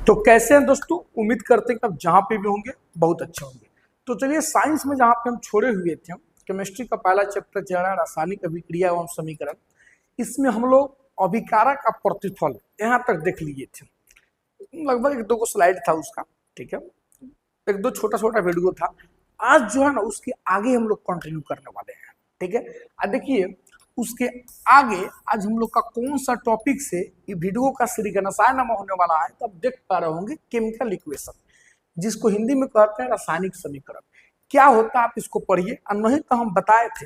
तो कैसे हैं दोस्तों, उम्मीद करते हैं कि आप जहाँ पे भी होंगे बहुत अच्छे होंगे। तो चलिए साइंस में जहाँ पे हम छोड़े हुए थे, हम केमिस्ट्री का पहला चैप्टर चल रहा है रासायनिक अभिक्रिया एवं समीकरण। इसमें हम लोग अभिकारक का प्रतिफल यहाँ तक देख लिए थे, लगभग एक दो स्लाइड था उसका, ठीक है, एक दो छोटा छोटा वीडियो था। आज जो है ना उसके आगे हम लोग कंटिन्यू करने वाले हैं, ठीक है। अब देखिए उसके आगे आज हम लोग का कौन सा टॉपिक से ये वीडियो का श्री रसायन होने वाला है, तब देख पा रहे होंगे केमिकल इक्वेशन, जिसको हिंदी में कहते हैं रासायनिक समीकरण। क्या होता है आप इसको पढ़िए, और नहीं तो हम बताए थे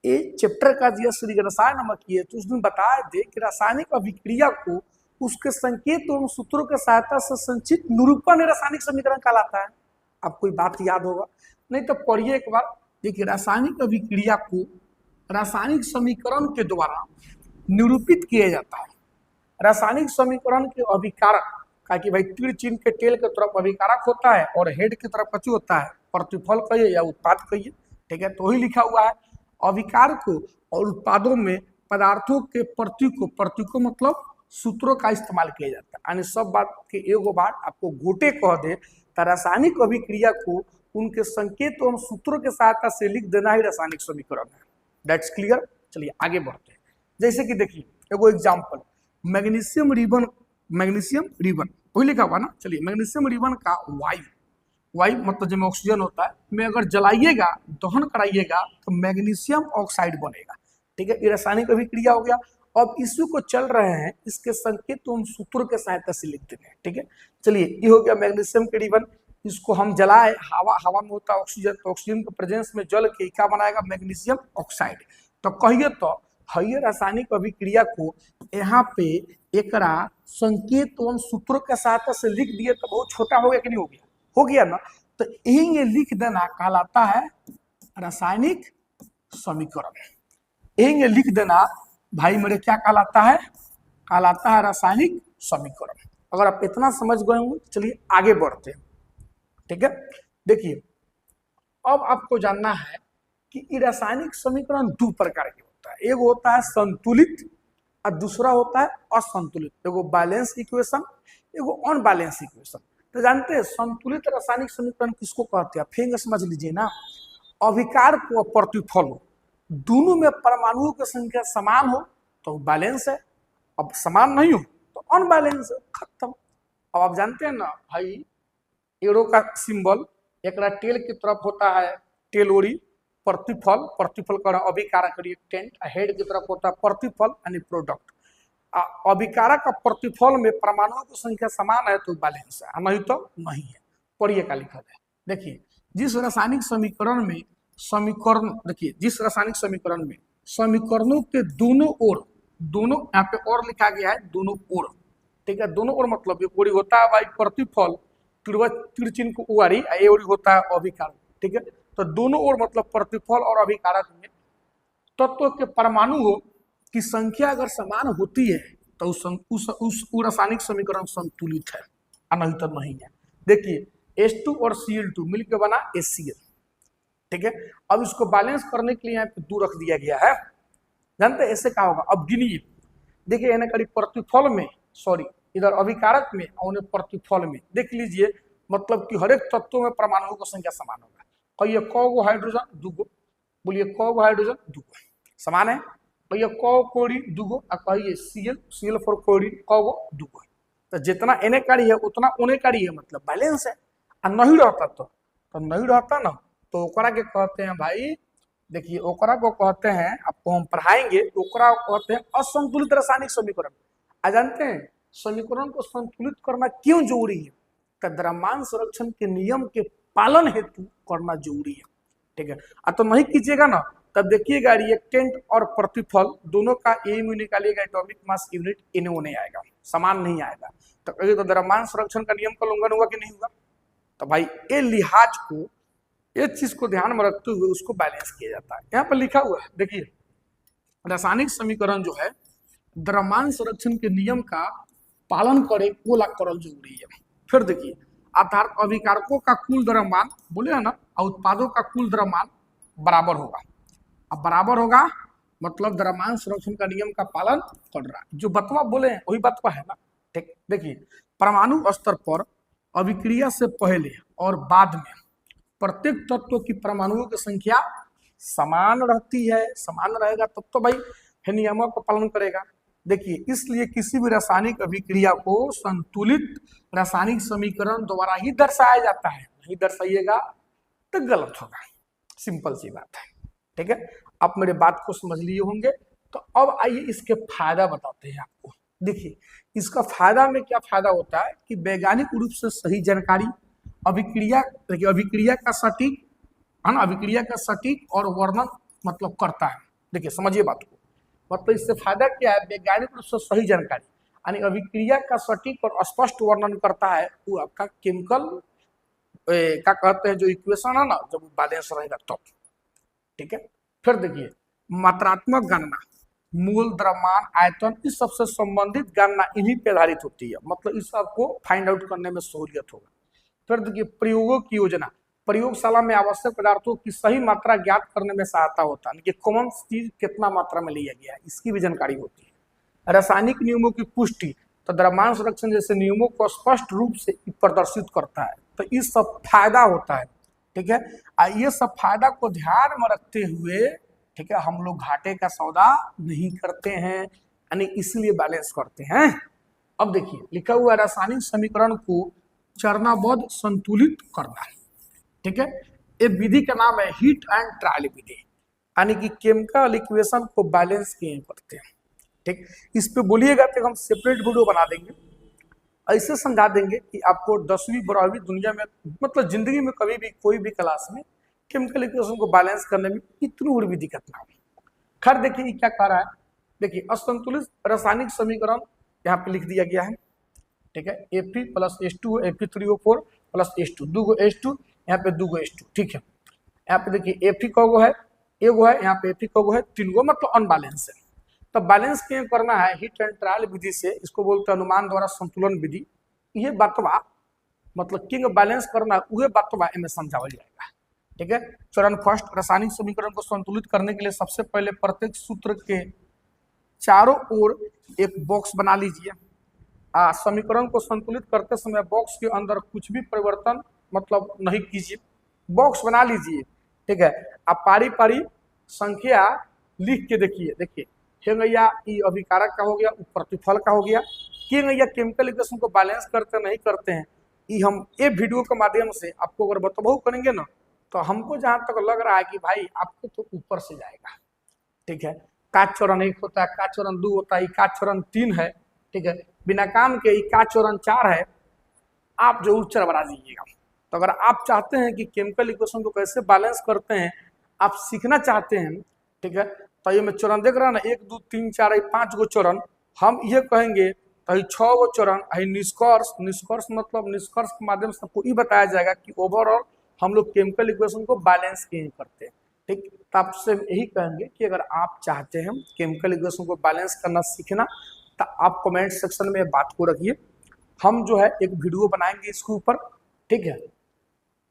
ये चैप्टर का जो श्री रसायन नमक किए तो उसमें बताए थे कि रासायनिक अभिक्रिया को उसके संकेत एवं सूत्रों की सहायता से संचित निरूपण रासायनिक समीकरण कहलाता है। आपको बात याद होगा, नहीं तो पढ़िए एक बार। देखिए रासायनिक अभिक्रिया को रासायनिक समीकरण के द्वारा निरूपित किया जाता है। रासायनिक समीकरण के अभिकारक का कि भाई तीर चिन्ह के टेल के तरफ अभिकारक होता है और हेड की तरफ कचू होता है, प्रतिफल कहिए या उत्पाद कहिए, ठीक है। तो ही लिखा हुआ है अभिकारक को और उत्पादों में पदार्थों के प्रतीकों मतलब सूत्रों का इस्तेमाल किया जाता है। यानी सब बात के एगो बात आपको गोटे कह दे तो रासायनिक अभिक्रिया को उनके संकेत एवं सूत्रों के सहायता से लिख देना ही रासायनिक समीकरण है। That's clear. चलिए आगे बढ़ते हैं। जैसे कि देखिए एगो एग्जांपल, मैग्नीशियम रिबन वही लिखा हुआ ना। चलिए मैग्नीशियम रिबन का वायु मतलब जिसमें ऑक्सीजन होता है में अगर जलाइएगा, दहन कराइएगा तो मैग्नीशियम ऑक्साइड बनेगा, ठीक है। ये रासायनिक अभिक्रिया हो गया। अब इसी को चल रहे हैं इसके संकेत एवं सूत्रों के सहायता से लिख देंगे, ठीक है। चलिए ये हो गया मैग्नीशियम के रिबन। इसको हम जलाए, हवा में होता है ऑक्सीजन, तो ऑक्सीजन के प्रेजेंस में जल के क्या बनाएगा, मैग्नीशियम ऑक्साइड। तो कहिए तो हइये रासायनिक अभिक्रिया को यहाँ पे एकरा संकेत एवं सूत्रों के सहायता से लिख दिए तो बहुत छोटा हो गया कि नहीं हो गया ना। तो यही लिख देना कहलाता है रासायनिक समीकरण। यही लिख देना भाई मेरे क्या कहलाता है रासायनिक समीकरण। अगर आप इतना समझ गए होंगे चलिए आगे बढ़ते हैं, ठीक है। देखिए अब आपको जानना है कि रासायनिक समीकरण दो प्रकार के होता है। एक होता है संतुलित और दूसरा होता है असंतुलित। एगो बैलेंस इक्वेशन, एगो अनबैलेंस इक्वेशन। तो जानते हैं संतुलित रासायनिक समीकरण किसको कहते हैं, फिर समझ लीजिए ना। अभिकार को प्रतिफल हो, दोनों में परमाणुओं की संख्या समान हो तो बैलेंस है, अब समान नहीं हो तो अनबैलेंस है, खत्म। अब आप जानते हैं ना भाई एरो का सिंबल एक टेल की तरफ होता है टेलोरी, प्रतिफल का अभिकारक रिएक्टेंट, हेड की तरफ होता है प्रतिफल यानी प्रोडक्ट। अभिकारक का प्रतिफल में परमाणुओं की संख्या समान है तो बैलेंस है, नहीं तो नहीं है। पढ़िए क्या लिखा है। देखिए जिस रासायनिक समीकरण में समीकरणों के दोनों ओर, दोनों यहाँ पे और लिखा गया है दोनों ओर, ठीक है। दोनों ओर मतलब एक ओरी होता है भाई प्रतिफल, तीर चिन्ह को उगारी, ये ओरी होता है अभिकारक, ठीक है। तो दोनों ओर मतलब प्रतिफल और अभिकारक में तत्व के परमाणु की संख्या अगर समान होती है तो उस रासायनिक समीकरण संतुलित है, नहीं तो नहीं है। देखिए H2 और Cl2 मिलकर बना HCl, ठीक है। अब इसको बैलेंस करने के लिए यहाँ पे 2 रख दिया गया है। जानते हैं ऐसे क्या होगा, अब गिनिए। देखिए यानी करीब प्रतिफल में, सॉरी इधर अभिकारक में और प्रतिफल में देख लीजिए, मतलब कि हर एक तत्वों में परमाणुओं की संख्या समान होगा। कहिए कौ हाइड्रोजन 2 गो, बोलिए कौ हाइड्रोजन 2 गो समान है। कहिए कौ क्लोरीन 2 गो, कहिए Cl फॉर क्लोरीन कौ गो 2 गो। तो जितना एने कारी है उतना ओने कारी है, मतलब बैलेंस है। और नहीं रहता तो नहीं रहता ना तो ओकरा के कहते हैं भाई, देखिए ओकरा को कहते हैं, आपको हम पढ़ाएंगे, ओकरा को कहते हैं असंतुलित रासायनिक समीकरण। आ जानते हैं समीकरण को संतुलित करना क्यों जरूरी है, तो द्रव्यमान संरक्षण के नियम के पालन हेतु करना जरूरी है, ठीक है। तो नहीं कीजिएगा ना तब देखिएगा रिएक्टेंट और प्रतिफल दोनों का एम निकालिएगा, एटॉमिक मास यूनिट इन्हें नहीं आएगा, समान नहीं आएगा। तो कहिए तो द्रव्यमान संरक्षण का नियम का उल्लंघन हुआ कि नहीं हुआ। तो भाई ये लिहाज को, ये चीज को ध्यान में रखते हुए उसको बैलेंस किया जाता है। यहाँ पर लिखा हुआ है देखिए रासायनिक समीकरण जो है द्रव्यमान संरक्षण के नियम का पालन करे वो ला करल जरूरी है। फिर देखिए अर्थात अभिकारकों का कुल द्रव्यमान बोले है ना और उत्पादों का कुल द्रव्यमान बराबर होगा। अब बराबर होगा मतलब द्रव्यमान संरक्षण का नियम का पालन कर रहा है, जो बतवा बोले हैं वही बतवा है ना, ठीक। देखिए परमाणु स्तर पर अभिक्रिया से पहले और बाद में प्रत्येक तत्व की परमाणुओं की संख्या समान रहती है। समान रहेगा तब तो भाई नियमों का पालन करेगा। देखिए, इसलिए किसी भी रासायनिक अभिक्रिया को संतुलित रासायनिक समीकरण द्वारा ही दर्शाया जाता है। नहीं दर्शाइएगा तो गलत होगा, सिंपल सी बात है। ठीक है, आप मेरे बात को समझ लिए होंगे। तो अब आइए इसके फायदा बताते हैं आपको। देखिए, इसका फायदा में क्या फायदा होता है कि वैज्ञानिक रूप से सही जानकारी, अभिक्रिया, देखिए अभिक्रिया का सटीक है ना, अभिक्रिया का सटीक और वर्णन मतलब करता है। देखिए समझिए बात को, मतलब इससे फायदा क्या है, वैज्ञानिक रूप से सही जानकारी यानी अभिक्रिया का सटीक और स्पष्ट वर्णन करता है। वो आपका केमिकल क्या कहते हैं जो इक्वेशन है ना, जब वो बैलेंस रहेगा तब। ठीक है, फिर देखिए मात्रात्मक गणना, मूल, द्रव्यमान, आयतन, इस सबसे संबंधित गणना इन्हीं पे आधारित होती है। मतलब इस सबको फाइंड आउट करने में सहूलियत होगा। फिर देखिए प्रयोगों की योजना, प्रयोगशाला में आवश्यक पदार्थों की सही मात्रा ज्ञात करने में सहायता होता है कि कौन चीज कितना मात्रा में लिया गया है, इसकी भी जानकारी होती है। रासायनिक नियमों की पुष्टि, तो द्रव्यमान संरक्षण जैसे नियमों को स्पष्ट रूप से प्रदर्शित करता है। तो इस सब फायदा होता है। ठीक है, ये सब फायदा को ध्यान में रखते हुए, ठीक है, हम लोग घाटे का सौदा नहीं करते हैं, यानी इसलिए बैलेंस करते हैं। अब देखिए लिखा हुआ रासायनिक समीकरण को चरणबद्ध संतुलित करना। ठीक है, ये विधि का नाम है हीट एंड ट्रायल विधि, यानी कि केमिकल इक्वेशन को बैलेंस किए करते हैं। ठीक, इस पे बोलिएगा तो हम सेपरेट वीडियो बना देंगे, ऐसे समझा देंगे कि आपको 10वीं 12वीं दुनिया में, मतलब जिंदगी में कभी भी कोई भी क्लास में केमिकल इक्वेशन को बैलेंस करने में इतनी बड़ी भी दिक्कत ना हो। खैर देखिए क्या कह रहा है, देखिए असंतुलित रासायनिक समीकरण यहाँ पे लिख दिया गया है। ठीक है, Fe plus H2 Fe3O4 plus H2, 2 H2 यहाँ पे 2 H2। ठीक है, यहाँ पे देखिए Fe कगो है, एगो है, यहाँ पे Fe कगो है, 3 गो, मतलब अनबैलेंस है। तो बैलेंस क्यों करना है, हीट एंड ट्रायल विधि से, इसको बोलते हैं अनुमान द्वारा संतुलन विधि। ये बातवा मतलब किंग बैलेंस करना, वह बातवा इनमें समझावल जाएगा। ठीक है, चरण फर्स्ट, रासायनिक समीकरण को संतुलित करने के लिए सबसे पहले प्रत्येक सूत्र के चारों ओर एक बॉक्स बना लीजिए। समीकरण को संतुलित करते समय बॉक्स के अंदर कुछ भी परिवर्तन मतलब नहीं कीजिए, बॉक्स बना लीजिए। ठीक है, आप पारी पारी संख्या लिख के देखिए। देखिए हेंगैया ये अभिकारक का हो गया, प्रतिफल का हो गया। कि केमिकल इक्वेशन को बैलेंस करते नहीं करते हैं, ये हम ये वीडियो के माध्यम से आपको अगर बतबाऊ करेंगे ना, तो हमको जहां तक लग रहा है कि भाई आपको तो ऊपर से जाएगा। ठीक है, का चरण 1 होता है, का चरण 2 होता है, का चरण 3 है। ठीक है, बिना काम के का चरण 4 है, आप जरूर चरबरा दीजिएगा। तो अगर आप चाहते हैं कि केमिकल इक्वेशन को कैसे बैलेंस करते हैं, आप सीखना चाहते हैं, ठीक है, तो ये मैं चरण देख रहा ना, 1 2 3 4 5 गो चरण, हम ये कहेंगे तो 6 गो चरण है निष्कर्ष। निष्कर्ष मतलब निष्कर्ष के माध्यम से आपको ये बताया जाएगा कि ओवरऑल हम लोग केमिकल इक्वेशन को बैलेंस क्यों करते हैं। ठीक, तो आपसे यही कहेंगे कि अगर आप चाहते हैं केमिकल इक्वेशन को बैलेंस करना सीखना, तो आप कमेंट सेक्शन में बात को रखिए। हम जो है एक वीडियो बनाएंगे इसके ऊपर। ठीक है,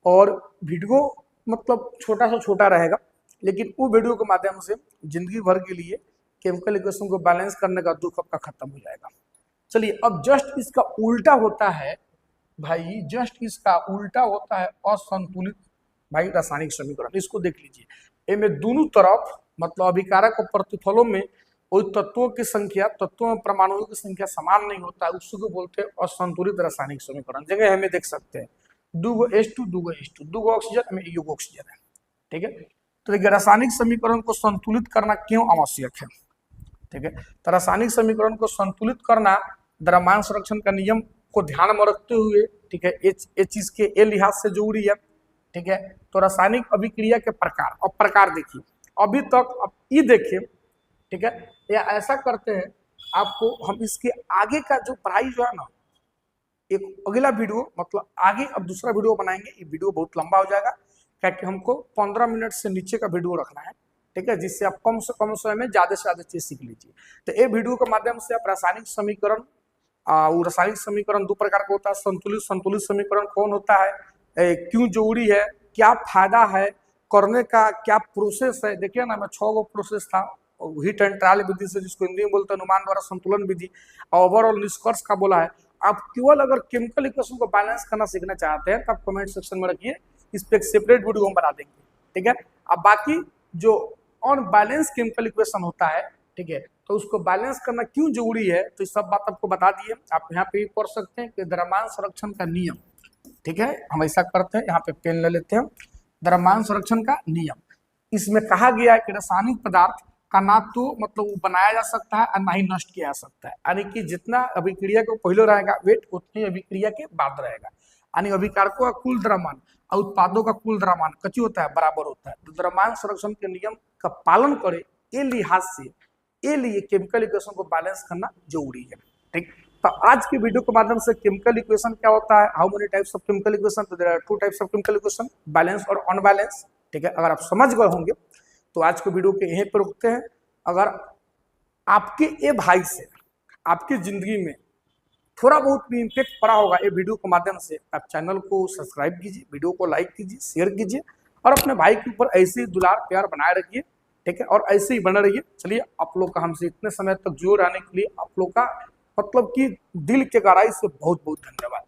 और वीडियो मतलब छोटा से छोटा रहेगा, लेकिन वो वीडियो के माध्यम से जिंदगी भर के लिए केमिकल इक्वेशन को बैलेंस करने का दुख आपका खत्म हो जाएगा। चलिए, अब जस्ट इसका उल्टा होता है भाई, जस्ट इसका उल्टा होता है असंतुलित भाई रासायनिक समीकरण। इसको देख लीजिए, इनमें दोनों तरफ मतलब अभिकारक और प्रतिफलों में वही तत्वों की संख्या, तत्वों में परमाणुओं की संख्या समान नहीं होता है, उसको बोलते हैं असंतुलित रासायनिक समीकरण। जगह हमें देख सकते हैं 2 H2 2 H2, 2 ऑक्सीजन में एक ऑक्सीजन है। ठीक है, तो देखिए रासायनिक समीकरण को संतुलित करना क्यों आवश्यक है। ठीक है, तो रासायनिक समीकरण को संतुलित करना द्रव्यमान संरक्षण का नियम को ध्यान में रखते हुए, ठीक है, ये चीज के ए लिहाज से जरूरी है। ठीक है, तो रासायनिक अभिक्रिया के प्रकार, और प्रकार देखिए अभी तक, अब ये देखिए। ठीक है, या ऐसा करते हैं आपको हम इसके आगे का जो पढ़ाई जो है ना, एक अगला वीडियो मतलब आगे अब दूसरा वीडियो बनाएंगे। ये वीडियो बहुत लंबा हो जाएगा, क्योंकि हमको 15 मिनट से नीचे का वीडियो रखना है। ठीक है, जिससे आप कम से कम समय में ज्यादा से ज्यादा चीज सीख लीजिए। तो ये वीडियो के माध्यम से आप रासायनिक समीकरण, वो रासायनिक समीकरण 2 प्रकार का होता है। संतुलित, संतुलित समीकरण कौन होता है, क्यों जरूरी है, क्या फायदा है, करने का क्या प्रोसेस है। देखिए ना, मैं 6 गो प्रोसेस था, हीट एंड ट्रायल विधि से, जिसको हिंदी में बोलते हैं अनुमान द्वारा संतुलन विधि, और ओवरऑल निष्कर्ष का बोला है। आप केवल अगर केमिकल इक्वेशन को बैलेंस करना सीखना चाहते हैं तो आप कमेंट सेक्शन में रखिए, इस पे एक सेपरेट वीडियो हम बना देंगे, ठीक है। अब बाकी जो ऑन बैलेंस केमिकल इक्वेशन होता है, ठीक है, तो उसको बैलेंस करना क्यों जरूरी है, तो ये सब बात आपको बता दिए। आप यहाँ पे भी पढ़ सकते हैं कि द्रव्यमान संरक्षण का नियम, ठीक है, हम ऐसा करते हैं, यहाँ पे पेन ले लेते हैं, द्रव्यमान संरक्षण का नियम। इसमें कहा गया है कि रासायनिक पदार्थ का ना तो मतलब वो बनाया जा सकता है और ना ही नष्ट किया जा सकता है, यानी कि जितना अभिक्रिया को पहले रहेगा वेट उतनी अभिक्रिया के बाद रहेगा, यानी अभिकारकों का कुल द्रव्यमान और उत्पादों का कुल द्रव्यमान कच्ची होता है बराबर होता है। तो द्रव्यमान संरक्षण के नियम का पालन करे ये लिहाज से ये लिए केमिकल इक्वेशन को बैलेंस करना जरूरी है, ठीक। तो आज की वीडियो के माध्यम से केमिकल इक्वेशन क्या होता है, how many types of chemical equation, तो there are 2 types of chemical equation, balance और अनबैलेंस, ठीक है। अगर आप समझ गए होंगे तो आज के वीडियो के यहीं पर रुकते हैं। अगर आपके ये भाई से आपकी जिंदगी में थोड़ा बहुत भी इम्पैक्ट पड़ा होगा ये वीडियो के माध्यम से, आप चैनल को सब्सक्राइब कीजिए, वीडियो को लाइक कीजिए, शेयर कीजिए और अपने भाई के ऊपर ऐसे ही दुलार प्यार बनाए रखिए, ठीक है, और ऐसे ही बने रहिए। चलिए, आप लोग का हमसे इतने समय तक जुड़े रहने के लिए आप लोग का मतलब कि दिल के गहराई से बहुत बहुत धन्यवाद।